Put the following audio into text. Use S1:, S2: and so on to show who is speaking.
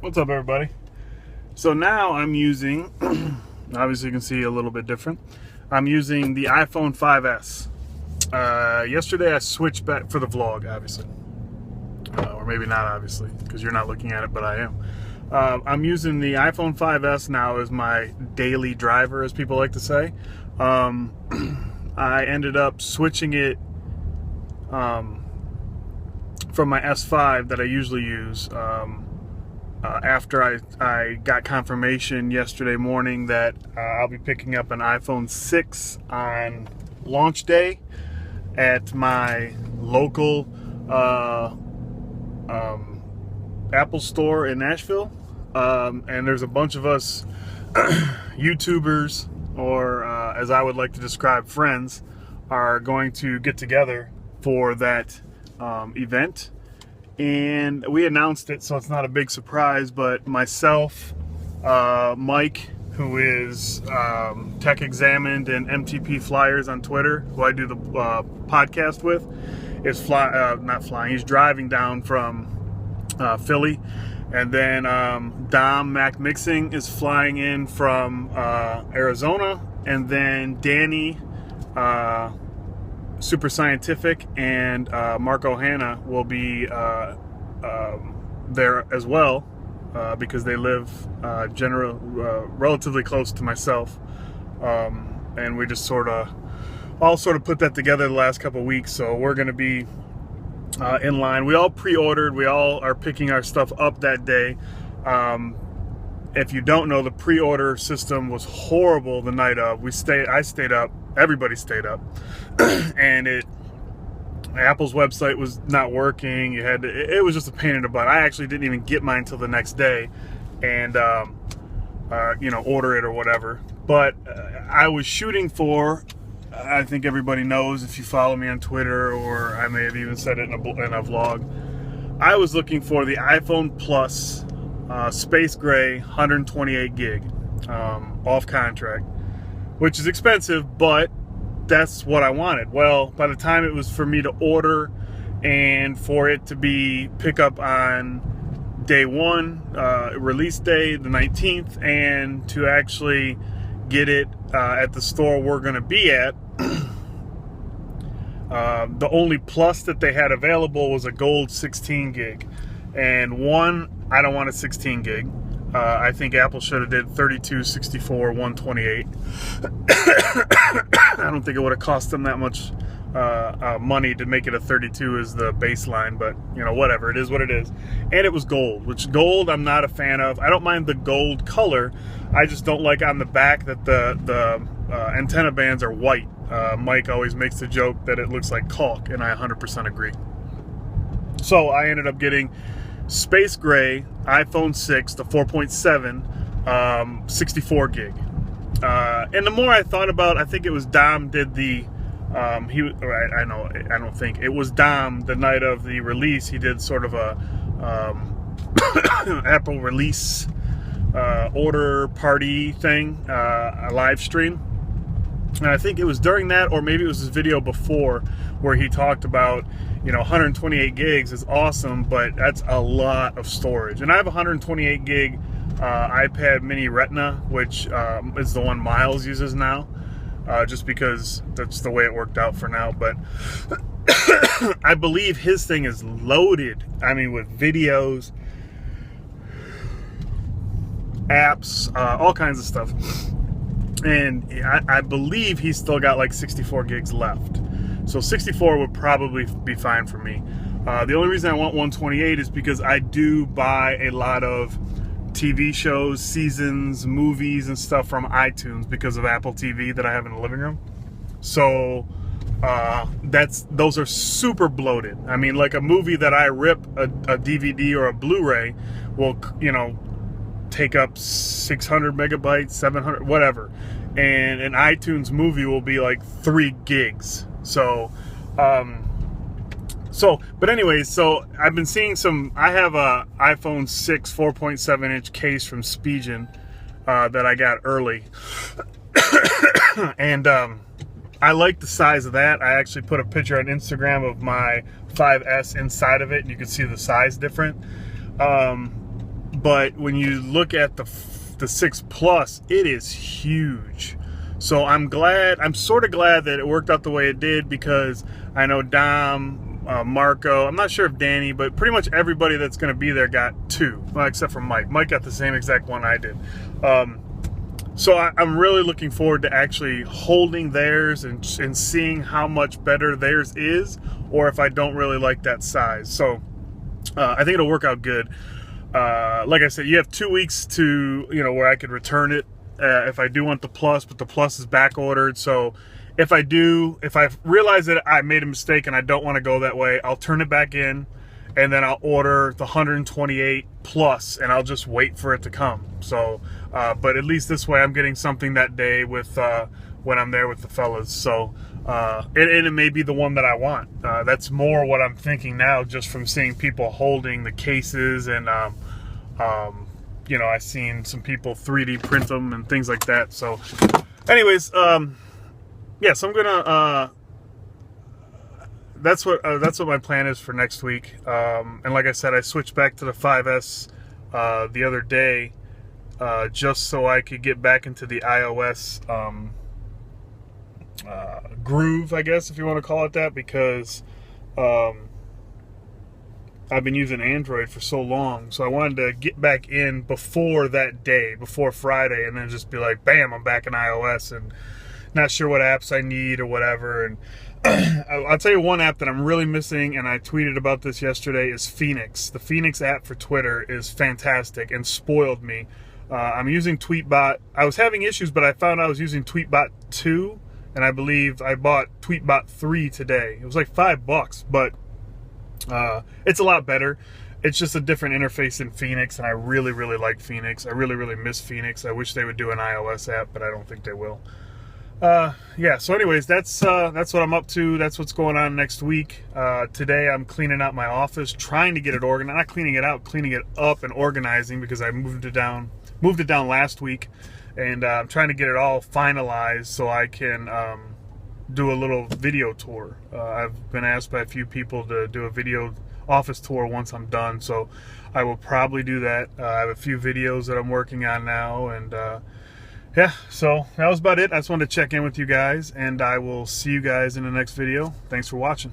S1: What's up, everybody? So now I'm using, obviously you can see a little bit different. I'm using the iPhone 5S. Yesterday I switched back for the vlog, obviously. Or maybe not, obviously, because you're not looking at it, but I am. I'm using the iPhone 5S now as my daily driver, as people like to say. I ended up switching it from my S5 that I usually use after I got confirmation yesterday morning that I'll be picking up an iPhone 6 on launch day at my local Apple store in Nashville. And there's a bunch of us YouTubers, or as I would like to describe, friends, are going to get together for that event. And we announced it, so it's not a big surprise, but myself, Mike, who is Tech Examined and MTP Flyers on Twitter, who I do the podcast with, is not flying, he's driving down from Philly. And then Dom Mac Mixing is flying in from Arizona. And then Danny Super Scientific and Marco Hanna will be there as well because they live relatively close to myself, and we just all put that together the last couple of weeks. So we're going to be in line. We all pre-ordered. We all are picking our stuff up that day. If you don't know, the pre-order system was horrible the night of. I stayed up. Everybody stayed up, and Apple's website was not working. It was just a pain in the butt. I actually didn't even get mine until the next day, and order it or whatever. But I was shooting for, I think everybody knows if you follow me on Twitter, or I may have even said it in a vlog, I was looking for the iPhone Plus Space Gray 128 gig off contract, which is expensive, but that's what I wanted. Well, by the time it was for me to order and for it to be pick up on day one, release day, the 19th, and to actually get it at the store we're going to be at, the only plus that they had available was a gold 16 gig. And I don't want a 16 gig. I think Apple should have did 32, 64, 128. I don't think it would have cost them that much money to make it a 32 as the baseline, but whatever, it is what it is. And it was gold, which gold I'm not a fan of. I don't mind the gold color. I just don't like on the back that the antenna bands are white. Mike always makes the joke that it looks like caulk, and I 100% agree. So I ended up getting Space Gray iPhone 6, the 4.7, 64 gig. And the more I thought about, I think it was Dom did the, I don't think it was Dom the night of the release. He did sort of a Apple release order party thing, a live stream. And I think it was during that, or maybe it was his video before, where he talked about, 128 gigs is awesome, but that's a lot of storage. And I have a 128 gig iPad mini Retina, which is the one Miles uses now, just because that's the way it worked out for now. But I believe his thing is loaded, with videos, apps, all kinds of stuff. And I believe he's still got like 64 gigs left. So 64 would probably be fine for me. The only reason I want 128 is because I do buy a lot of TV shows, seasons, movies, and stuff from iTunes because of Apple TV that I have in the living room. So those are super bloated. Like a movie that I rip a DVD or a Blu-ray will, take up 600 megabytes, 700, whatever. And an iTunes movie will be like 3 gigs. So, but anyways, so I've been seeing I have a iPhone 6 4.7 inch case from Spigen that I got early. And I like the size of that. I actually put a picture on Instagram of my 5S inside of it, and you can see the size different. but when you look at the 6 Plus, it is huge. So I'm sort of glad that it worked out the way it did, because I know Dom, Marco, I'm not sure if Danny, but pretty much everybody that's going to be there got 2, well, except for Mike. Mike got the same exact one I did. So I'm really looking forward to actually holding theirs and seeing how much better theirs is, or if I don't really like that size. So I think it'll work out good. Like I said, you have 2 weeks to, where I could return it if I do want the Plus, but the Plus is back ordered. So if I realize that I made a mistake and I don't want to go that way, I'll turn it back in, and then I'll order the 128 Plus, and I'll just wait for it to come. So, but at least this way I'm getting something that day with when I'm there with the fellas. So, and it may be the one that I want. That's more what I'm thinking now, just from seeing people holding the cases, and I've seen some people 3D print them and things like that. So, anyways, yeah, so I'm gonna. That's what my plan is for next week. And like I said, I switched back to the 5S the other day, just so I could get back into the iOS groove, I guess, if you want to call it that, because I've been using Android for so long. So I wanted to get back in before that day, before Friday, and then just be like, bam, I'm back in iOS, and not sure what apps I need or whatever. And I'll tell you one app that I'm really missing, and I tweeted about this yesterday, is Phoenix. The Phoenix app for Twitter is fantastic and spoiled me. I'm using Tweetbot. I was having issues, but I found I was using Tweetbot 2, and I believe I bought Tweetbot 3 today. It was like $5, but it's a lot better. It's just a different interface in Phoenix, and I really, really like Phoenix. I really, really miss Phoenix. I wish they would do an iOS app, but I don't think they will. Yeah, so anyways, that's what I'm up to. That's what's going on next week. Today I'm cleaning out my office, trying to get it organized. Not cleaning it out, cleaning it up and organizing, because I moved it down last week, and I'm trying to get it all finalized so I can do a little video tour. I've been asked by a few people to do a video office tour once I'm done, so I will probably do that. I have a few videos that I'm working on now, and yeah, so that was about it. I just wanted to check in with you guys, and I will see you guys in the next video. Thanks for watching.